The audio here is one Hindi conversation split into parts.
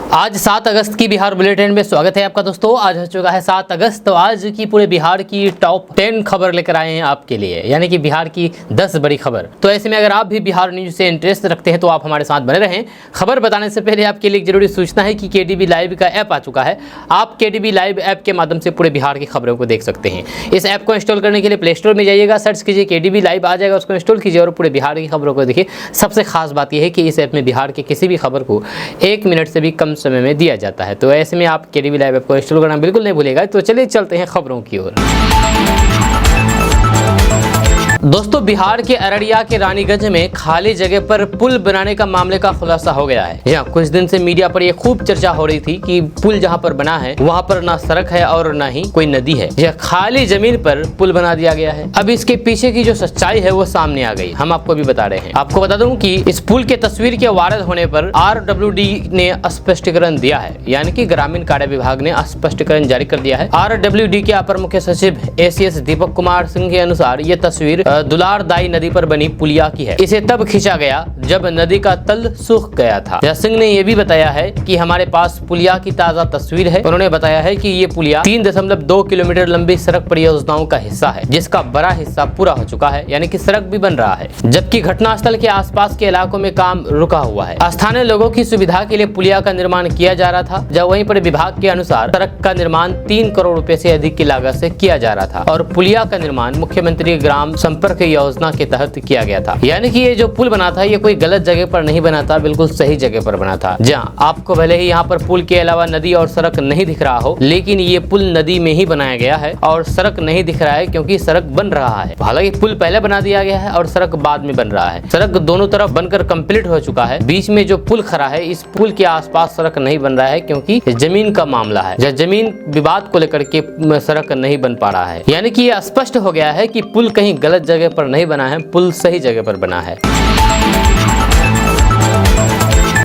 आज 7 अगस्त की बिहार बुलेटिन में स्वागत है आपका दोस्तों। आज हो चुका है 7 अगस्त, तो आज की पूरे बिहार की टॉप 10 खबर लेकर आए हैं आपके लिए, यानी कि बिहार की 10 बड़ी खबर। तो ऐसे में अगर आप भी बिहार न्यूज से इंटरेस्ट रखते हैं तो आप हमारे साथ बने रहें। खबर बताने से पहले आपके लिए एक जरूरी सूचना है कि केडीबी लाइव का ऐप आ चुका है। आप केडीबी लाइव ऐप के माध्यम से पूरे बिहार की खबरों को देख सकते हैं। इस ऐप को इंस्टॉल करने के लिए प्ले स्टोर में जाइएगा, सर्च कीजिए केडीबी लाइव, आ जाएगा, उसको इंस्टॉल कीजिए और पूरे बिहार की खबरों को देखिए। सबसे खास बात यह है कि इस ऐप में बिहार की किसी भी खबर को 1 मिनट से भी कम समय में दिया जाता है। तो ऐसे में आप केडीबी लाइव ऐप को इंस्टॉल करना बिल्कुल नहीं भूलिएगा। तो चलिए चलते हैं खबरों की ओर। दोस्तों, बिहार के अररिया के रानीगंज में खाली जगह पर पुल बनाने का मामले का खुलासा हो गया है। यहाँ कुछ दिन से मीडिया पर यह खूब चर्चा हो रही थी कि पुल जहाँ पर बना है वहाँ पर ना सड़क है और ना ही कोई नदी है। यह खाली जमीन पर पुल बना दिया गया है। अब इसके पीछे की जो सच्चाई है वो सामने आ गई, हम आपको भी बता रहे हैं। आपको बता दूं कि इस पुल के तस्वीर के वायरल होने पर RWD ने स्पष्टीकरण दिया है, यानी कि ग्रामीण कार्य विभाग ने स्पष्टीकरण जारी कर दिया है। RWD के अपर मुख्य सचिव ACS दीपक कुमार सिंह के अनुसार ये तस्वीर दुलारदाई नदी पर बनी पुलिया की है। इसे तब खींचा गया जब नदी का तल सूख गया था। सिंह ने यह भी बताया है कि हमारे पास पुलिया की ताजा तस्वीर है। उन्होंने बताया है कि ये पुलिया 3.2 किलोमीटर लंबी सड़क परियोजनाओं का हिस्सा है, जिसका बड़ा हिस्सा पूरा हो चुका है, यानी कि सड़क भी बन रहा है, जबकि घटनास्थल के आसपास के इलाकों में काम रुका हुआ है। स्थानीय लोगों की सुविधा के लिए पुलिया का निर्माण किया जा रहा था, जब वहीं पर विभाग के अनुसार सड़क का निर्माण 3 करोड़ रुपए से अधिक की लागत से किया जा रहा था और पुलिया का निर्माण मुख्यमंत्री ग्राम संपर्क योजना के तहत किया गया था। यानी कि ये जो पुल बना था ये कोई गलत जगह पर नहीं बना था, बिल्कुल सही जगह पर बना था। जहाँ आपको भले ही यहाँ पर पुल के अलावा नदी और सड़क नहीं दिख रहा हो, लेकिन ये पुल नदी में ही बनाया गया है और सड़क नहीं दिख रहा है क्योंकि सड़क बन रहा है। हालांकि पुल पहले बना दिया गया है और सड़क बाद में बन रहा है। सड़क दोनों तरफ बनकर कंप्लीट हो चुका है। बीच में जो पुल खड़ा है, इस पुल के आसपास सड़क नहीं बन रहा है क्योंकि जमीन का मामला है। जमीन विवाद को लेकर के सड़क नहीं बन पा रहा है। यानी कि ये स्पष्ट हो गया है कि पुल कहीं गलत जगह पर नहीं बना है, पुल सही जगह पर बना है।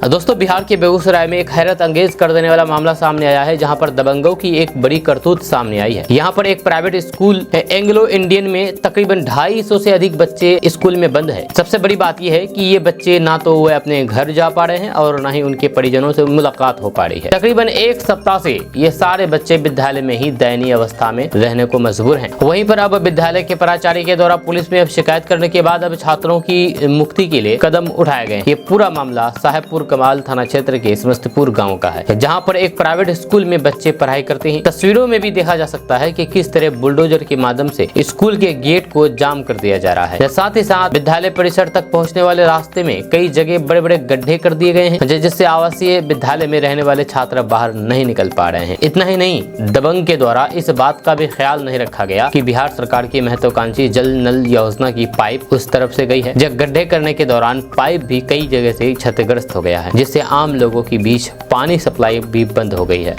दोस्तों, बिहार के बेगूसराय में एक हैरत अंगेज कर देने वाला मामला सामने आया है, जहां पर दबंगों की एक बड़ी करतूत सामने आई है। यहां पर एक प्राइवेट स्कूल एंग्लो इंडियन में तकरीबन 250 से अधिक बच्चे स्कूल में बंद है। सबसे बड़ी बात यह है कि ये बच्चे ना तो वो अपने घर जा पा रहे हैं और ना ही उनके परिजनों से मुलाकात हो पा रही है। तकरीबन 1 सप्ताह से ये सारे बच्चे विद्यालय में ही दयनीय अवस्था में रहने को मजबूर हैं। वहीं पर अब विद्यालय के प्राचार्य के द्वारा पुलिस में अब शिकायत करने के बाद अब छात्रों की मुक्ति के लिए कदम उठाए गए। ये पूरा मामला साहेबपुर कमाल थाना क्षेत्र के समस्तीपुर गांव का है, जहां पर एक प्राइवेट स्कूल में बच्चे पढ़ाई करते हैं। तस्वीरों में भी देखा जा सकता है कि किस तरह बुलडोजर के माध्यम से स्कूल के गेट को जाम कर दिया जा रहा है। साथ ही साथ विद्यालय परिसर तक पहुंचने वाले रास्ते में कई जगह बड़े बड़े गड्ढे कर दिए गए हैं, जिससे आवासीय विद्यालय में रहने वाले छात्र बाहर नहीं निकल पा रहे हैं। इतना ही नहीं, दबंग के द्वारा इस बात का भी ख्याल नहीं रखा गया कि बिहार सरकार की महत्वाकांक्षी जल नल योजना की पाइप उस तरफ से गई है। जब गड्ढे करने के दौरान पाइप भी कई जगह से क्षतिग्रस्त हो गया है, जिससे आम लोगों के बीच पानी सप्लाई भी बंद हो गई है।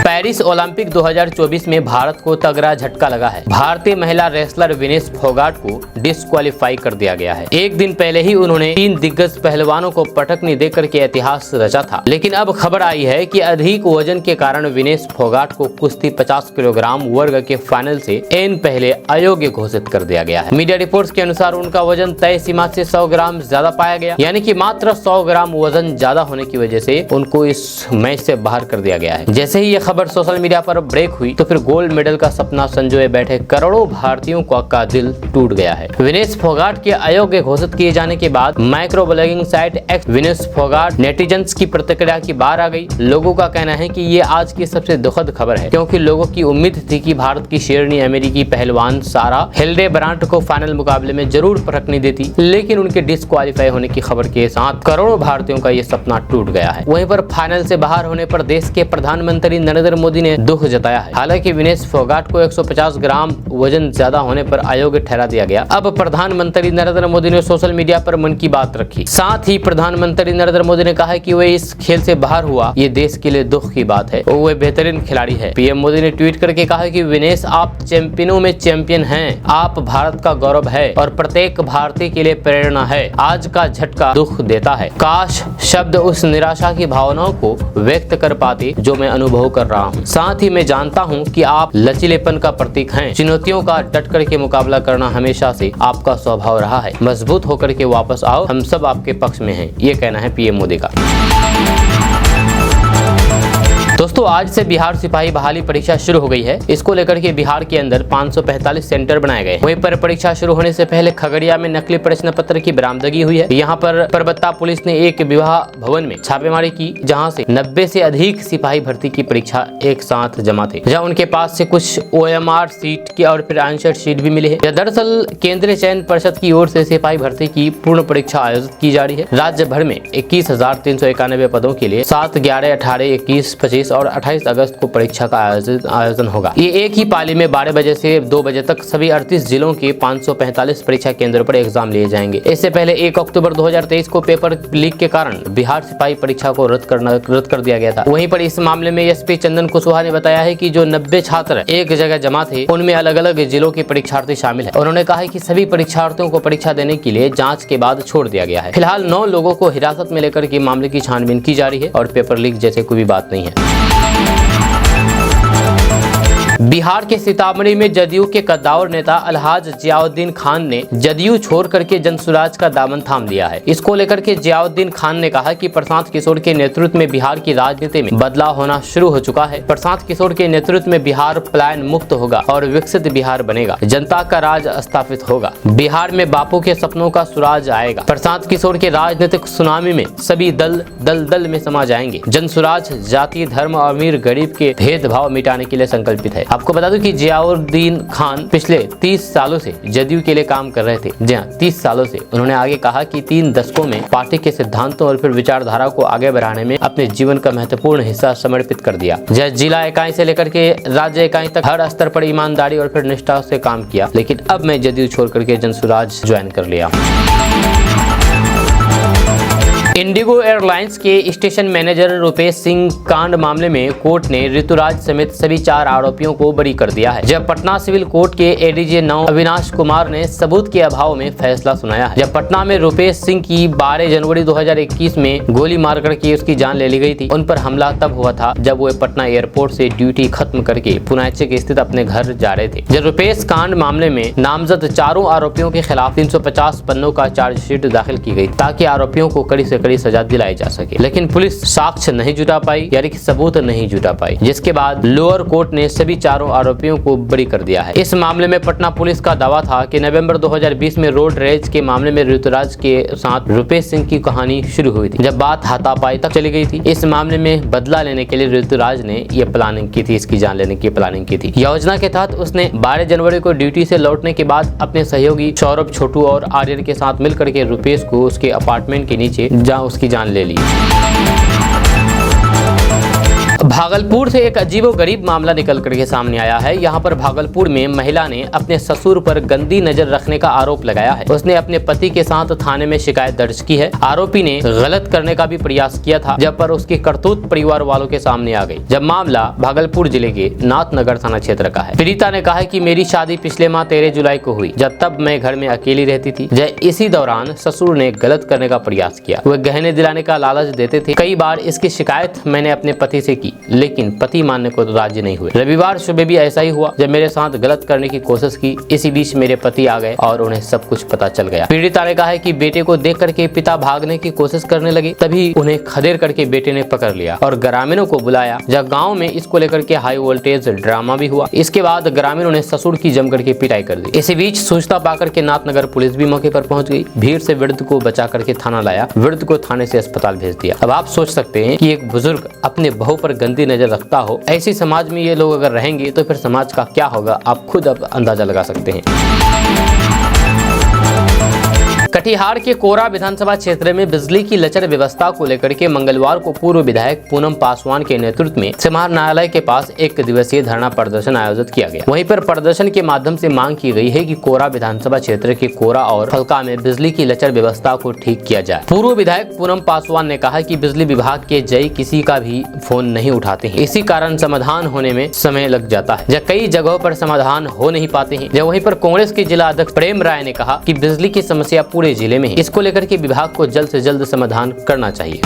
पेरिस ओलंपिक 2024 में भारत को तगड़ा झटका लगा है। भारतीय महिला रेसलर विनेश फोगाट को डिस्क्वालीफाई कर दिया गया है। एक दिन पहले ही उन्होंने 3 दिग्गज पहलवानों को पटकनी देकर के इतिहास रचा था, लेकिन अब खबर आई है कि अधिक वजन के कारण विनेश फोगाट को कुश्ती 50 किलोग्राम वर्ग के फाइनल से एन पहले अयोग्य घोषित कर दिया गया है। मीडिया रिपोर्ट्स के अनुसार उनका वजन तय सीमा से 100 ग्राम ज्यादा पाया गया, यानी कि मात्र 100 ग्राम वजन ज्यादा होने की वजह से उनको इस मैच से बाहर कर दिया गया है। जैसे ही यह खबर सोशल मीडिया पर ब्रेक हुई तो फिर गोल्ड मेडल का सपना संजोए बैठे करोड़ों भारतीयों का दिल टूट गया है। विनेश फोगाट के अयोग्य घोषित किए जाने के बाद micro blogging site x Vinesh Phogat netizens की प्रतिक्रिया की बार आ गई। लोगों का कहना है कि ये आज की सबसे दुखद खबर है, क्योंकि लोगों की उम्मीद थी कि भारत की शेरनी अमेरिकी पहलवान सारा हिल्डेब्रांट को फाइनल मुकाबले में जरूर पटकनी देती, लेकिन उनके डिस्क्वालीफाई होने की खबर के साथ करोड़ों भारतीयों का ये सपना टूट गया है। वहीं पर फाइनल से बाहर होने पर देश के प्रधानमंत्री नरेंद्र मोदी ने दुख जताया है। हालांकि विनेश फोगाट को 150 ग्राम वजन ज्यादा होने पर अयोग्य ठहरा दिया गया। अब प्रधानमंत्री नरेंद्र मोदी ने सोशल मीडिया पर मन की बात रखी। साथ ही प्रधानमंत्री नरेंद्र मोदी ने कहा कि वे इस खेल से बाहर हुआ, ये देश के लिए दुख की बात है। वो बेहतरीन खिलाड़ी है। पीएम मोदी ने ट्वीट करके कहा कि विनेश, आप चैंपियनों में चैंपियन हैं, आप भारत का गौरव है और प्रत्येक भारतीय के लिए प्रेरणा है। आज का झटका दुख देता है। काश शब्द उस निराशा की भावनाओं को व्यक्त कर पाते जो मैं अनुभव कर रहा हूँ। साथ ही मैं जानता हूँ कि आप लचीलेपन का प्रतीक हैं। चुनौतियों का डट कर के मुकाबला करना हमेशा से आपका स्वभाव रहा है। मजबूत होकर के वापस आओ, हम सब आपके पक्ष में हैं। ये कहना है पीएम मोदी का। दोस्तों, आज से बिहार सिपाही बहाली परीक्षा शुरू हो गई है। इसको लेकर के बिहार के अंदर 545 सेंटर बनाए गए। वहीं पर परीक्षा शुरू होने से पहले खगड़िया में नकली प्रश्न पत्र की बरामदगी हुई है। यहाँ पर परबत्ता पुलिस ने एक विवाह भवन में छापेमारी की, जहाँ से 90 से अधिक सिपाही भर्ती की परीक्षा एक साथ जमा थे, जहाँ उनके पास से कुछ OMR सीट की और फिर आंसर शीट भी मिले हैं। दरअसल केंद्रीय चयन परिषद की ओर से सिपाही भर्ती की पूर्ण परीक्षा आयोजित की जा रही है। राज्य भर में 21,391 पदों के लिए 7, 11, 18, 21, 25 और 28 अगस्त को परीक्षा का आयोजन होगा। ये एक ही पाली में 12 बजे से 2 बजे तक सभी 38 जिलों के 545 परीक्षा केंद्रों पर एग्जाम लिए जाएंगे। इससे पहले 1 अक्टूबर 2023 को पेपर लीक के कारण बिहार सिपाही परीक्षा को रद्द कर दिया गया था। वहीं पर इस मामले में एसपी चंदन कुशवाहा ने बताया है कि जो 90 छात्र एक जगह जमा थे, उनमें अलग अलग जिलों के परीक्षार्थी शामिल है। उन्होंने कहा है कि सभी परीक्षार्थियों को परीक्षा देने के लिए जाँच के बाद छोड़ दिया गया है। फिलहाल 9 लोगों को हिरासत में लेकर के मामले की छानबीन की जा रही है और पेपर लीक जैसे कोई भी बात नहीं है। बिहार के सीतामढ़ी में जदयू के कद्दावर नेता अलहाज जियाउद्दीन खान ने जदयू छोड़ करके जनसुराज का दामन थाम लिया है। इसको लेकर के जियाउद्दीन खान ने कहा कि प्रशांत किशोर के नेतृत्व में बिहार की राजनीति में बदलाव होना शुरू हो चुका है। प्रशांत किशोर के नेतृत्व में बिहार पलायन मुक्त होगा और विकसित बिहार बनेगा। जनता का राज स्थापित होगा। बिहार में बापू के सपनों का सुराज आएगा। प्रशांत किशोर के राजनीतिक सुनामी में सभी दल में समा जाएंगे। जनसुराज जाति, धर्म, अमीर गरीब के भेदभाव मिटाने के लिए संकल्पित है। आपको बता दूं कि जियाउद्दीन खान पिछले 30 सालों से जदयू के लिए काम कर रहे थे। जी हाँ, 30 सालों से। उन्होंने आगे कहा कि 3 दशकों में पार्टी के सिद्धांतों और फिर विचारधारा को आगे बढ़ाने में अपने जीवन का महत्वपूर्ण हिस्सा समर्पित कर दिया। जिला इकाई से लेकर के राज्य इकाई तक हर स्तर पर ईमानदारी और फिर निष्ठा से काम किया। लेकिन अब मैं जदयू छोड़ करके जनसुराज ज्वाइन कर लिया। इंडिगो एयरलाइंस के स्टेशन मैनेजर रुपेश सिंह कांड मामले में कोर्ट ने ऋतुराज समेत सभी 4 आरोपियों को बरी कर दिया है। जब पटना सिविल कोर्ट के ADJ 9 अविनाश कुमार ने सबूत के अभाव में फैसला सुनाया है। जब पटना में रुपेश सिंह की 12 जनवरी 2021 में गोली मारकर के उसकी जान ले ली गई थी। उन पर हमला तब हुआ था जब वो पटना एयरपोर्ट से ड्यूटी खत्म करके पुनाचक स्थित अपने घर जा रहे थे। जब रुपेश कांड मामले में नामजद 4 आरोपियों के खिलाफ 350 पन्नों का चार्जशीट दाखिल की गई ताकि आरोपियों को कड़ी से कड़ी सजा दिलाई जा सके, लेकिन पुलिस साक्ष्य नहीं जुटा पाई, यानी कि सबूत नहीं जुटा पाई, जिसके बाद लोअर कोर्ट ने सभी 4 आरोपियों को बरी कर दिया है। इस मामले में पटना पुलिस का दावा था कि नवंबर 2020 में रोड रेज के मामले में ऋतुराज के साथ रुपेश सिंह की कहानी शुरू हुई थी, जब बात हाथापाई तक चली गई थी। इस मामले में बदला लेने के लिए ऋतुराज ने ये प्लानिंग की थी, इसकी जान लेने की प्लानिंग की थी। योजना के तहत उसने 12 जनवरी को ड्यूटी से लौटने के बाद अपने सहयोगी सौरभ, छोटू और आर्यन के साथ मिलकर के रुपेश को उसके अपार्टमेंट के नीचे जहां उसकी जान ले ली। भागलपुर से एक अजीबोगरीब मामला निकल करके सामने आया है। यहाँ पर भागलपुर में महिला ने अपने ससुर पर गंदी नजर रखने का आरोप लगाया है। उसने अपने पति के साथ थाने में शिकायत दर्ज की है। आरोपी ने गलत करने का भी प्रयास किया था, जब पर उसकी करतूत परिवार वालों के सामने आ गई। जब मामला भागलपुर जिले के नाथनगर थाना क्षेत्र का है। पीड़िता ने कहा कि मेरी शादी पिछले माह 13 जुलाई को हुई, जब तब मैं घर में अकेली रहती थी। इसी दौरान ससुर ने गलत करने का प्रयास किया। वह गहने दिलाने का लालच देते थे। कई बार इसकी शिकायत मैंने अपने पति से की, लेकिन पति मानने को तो राजी नहीं हुए। रविवार सुबह भी ऐसा ही हुआ, जब मेरे साथ गलत करने की कोशिश की। इसी बीच मेरे पति आ गए और उन्हें सब कुछ पता चल गया। पीड़िता ने कहा है कि बेटे को देख करके पिता भागने की कोशिश करने लगे, तभी उन्हें खदेड़ करके बेटे ने पकड़ लिया और ग्रामीणों को बुलाया। जब गाँव में इसको लेकर के हाई वोल्टेज ड्रामा भी हुआ। इसके बाद ग्रामीणों ने ससुर की जम करके पिटाई कर दी। इसी बीच सूचना पाकर के नाथनगर पुलिस भी मौके पर पहुंच गई। भीड़ से वृद्ध को बचा करके थाना लाया, वृद्ध को थाने से अस्पताल भेज दिया। अब आप सोच सकते हैं कि एक बुजुर्ग अपने बहू पर गंदी नजर रखता हो, ऐसी समाज में ये लोग अगर रहेंगे तो फिर समाज का क्या होगा, आप खुद अब अंदाजा लगा सकते हैं। कटिहार के कोरा विधानसभा क्षेत्र में बिजली की लचर व्यवस्था को लेकर के मंगलवार को पूर्व विधायक पूनम पासवान के नेतृत्व में समाहरणालय के पास 1 दिवसीय धरना प्रदर्शन आयोजित किया गया। वहीं पर प्रदर्शन के माध्यम से मांग की गई है कि कोरा विधानसभा क्षेत्र के कोरा और फलका में बिजली की लचर व्यवस्था को ठीक किया जाए। पूर्व विधायक पूनम पासवान ने कहा कि बिजली विभाग के जय किसी का भी फोन नहीं उठाते हैं, इसी कारण समाधान होने में समय लग जाता है। जब कई जगहों पर समाधान हो नहीं पाते हैं। जब वहीं पर कांग्रेस के जिला अध्यक्ष प्रेम राय ने कहा कि बिजली की समस्या पूरे जिले में है, इसको लेकर के विभाग को जल्द से जल्द समाधान करना चाहिए।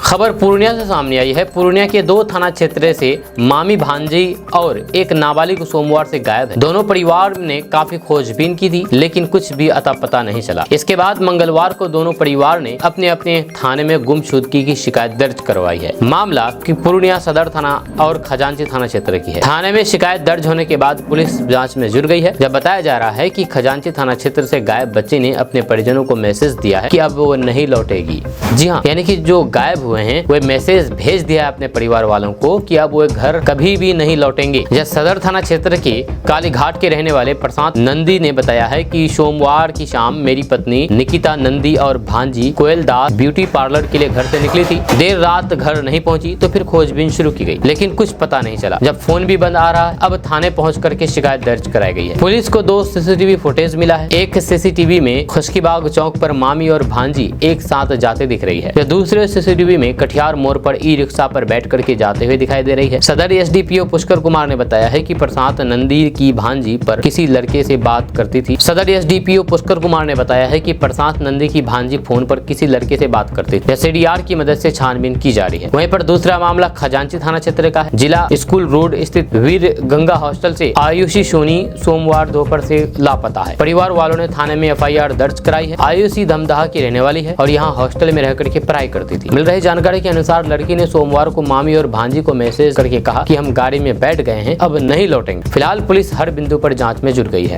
खबर पूर्णिया से सामने आई है। पूर्णिया के 2 थाना क्षेत्र से मामी भांजी और एक नाबालिग सोमवार से गायब है। दोनों परिवार ने काफी खोजबीन की थी, लेकिन कुछ भी अता पता नहीं चला। इसके बाद मंगलवार को दोनों परिवार ने अपने अपने थाने में गुमशुदगी की शिकायत दर्ज करवाई है। मामला की पूर्णिया सदर थाना और खजांची थाना क्षेत्र की है। थाने में शिकायत दर्ज होने के बाद पुलिस जाँच में जुट गई है। जब बताया जा रहा है कि खजांची थाना क्षेत्र से गायब बच्ची ने अपने परिजनों को मैसेज दिया है कि अब वो नहीं लौटेगी। जी हाँ, यानी कि जो गायब हुए हैं वे मैसेज भेज दिया है अपने परिवार वालों को कि अब वो घर कभी भी नहीं लौटेंगे। यह सदर थाना क्षेत्र के कालीघाट के रहने वाले प्रशांत नंदी ने बताया है कि सोमवार की शाम मेरी पत्नी निकिता नंदी और भांजी कोयल दास ब्यूटी पार्लर के लिए घर से निकली थी। देर रात घर नहीं पहुंची तो फिर खोजबीन शुरू की गई, लेकिन कुछ पता नहीं चला। जब फोन भी बंद आ रहा है, अब थाने पहुंच करके शिकायत दर्ज कराई गई है। पुलिस को 2 सीसीटीवी फुटेज मिला है। एक सीसीटीवी में खुशकीबाग चौक पर मामी और भांजी एक साथ जाते दिख रही है। दूसरे सीसीटीवी में कटिहार मोड़ पर ई रिक्शा पर बैठ करके जाते हुए दिखाई दे रही है। सदर एसडीपीओ पुष्कर कुमार ने बताया है कि प्रशांत नंदी की भांजी पर किसी लड़के से बात करती थी। सदर एसडीपीओ पुष्कर कुमार ने बताया है कि प्रशांत नंदी की भांजी फोन पर किसी लड़के से बात करती थी। सीडीआर की मदद से छानबीन की जा रही है। वहीं पर दूसरा मामला खजांची थाना क्षेत्र का है। जिला स्कूल रोड स्थित वीर गंगा हॉस्टल से आयुषी सोनी सोमवार दोपहर से लापता है। परिवार वालों ने थाने में एफआईआर दर्ज कराई है। आयुषी दमदहा की रहने वाली है और यहाँ हॉस्टल में रहकर के पढ़ाई करती थी। मिल रही जानकारी के अनुसार लड़की ने सोमवार को मामी और भांजी को मैसेज करके कहा कि हम गाड़ी में बैठ गए हैं, अब नहीं लौटेंगे। फिलहाल पुलिस हर बिंदु पर जांच में जुट गई है।